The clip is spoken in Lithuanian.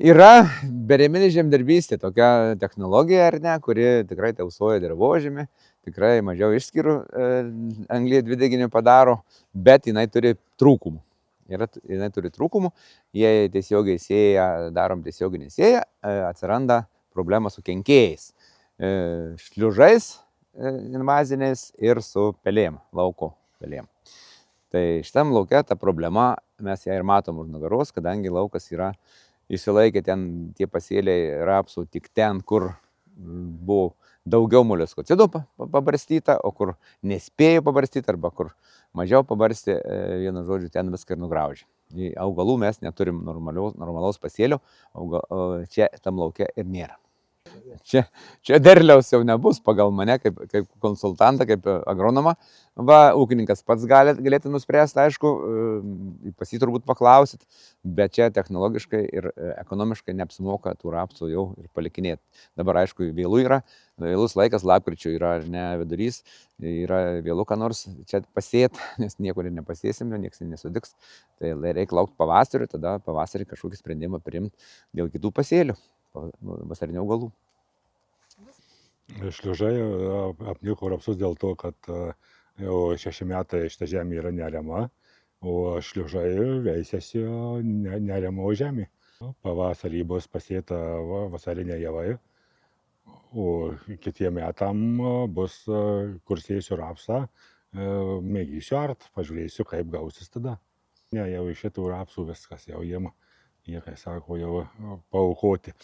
Yra beriminė žemdirbystė, tokia technologija, ar ne, kuri tikrai tausoja dirvožemį, tikrai mažiau išskyrų anglies dvideginio padaro, bet jinai turi trūkumų. Jinai turi trūkumų, jei tiesiogiai sėja, darom tiesioginį sėją, atsiranda problema su kenkėjais, šliužais invaziniais ir su pelėm, lauko pelėm. Tai šitam lauke ta problema, mes ją ir matom už nugaros, kadangi laukas yra išsilaikė ten tie pasėliai rapsų tik ten, kur buvo daugiau molioskocidų pabarstyta, o kur nespėjo pabarstyti arba kur mažiau pabarstė, vienu žodžiu, ten viską ir nugraužė. Į augalų mes neturim normalaus pasėlio, čia tam lauke ir nėra. Čia derliaus jau nebus pagal mane kaip konsultantą, kaip agronomą. Va, ūkininkas pats galėtų nuspręsti, aišku, pas jį turbūt paklausit, bet čia technologiškai ir ekonomiškai neapsimoka tų rapsų jau ir palikinėti. Dabar, aišku, vėlų yra, vėlus laikas, lapkričio yra ne vidurys, yra vėlų ką nors čia pasėt, nes niekur ir nepasėsim, nieks nesudiks. Tai reikia laukti pavasario, tada pavasarį kažkokį sprendimą priimti dėl kitų pasėlių, vasarinių augalų. Šliužai apniko rapsus dėl to, kad jau 6 metai šita žemė yra neariama, o šliužai veisiasi neariamo žemė. Pavasarį bus pasėta vasarinė javai, o kitiem metam bus, kur sėsiu rapsą, mėgysiu art, pažiūrėsiu, kaip gausis tada. Ne, jau iš šitų rapsų viskas, jau jie, kai sako, jau paaukoti.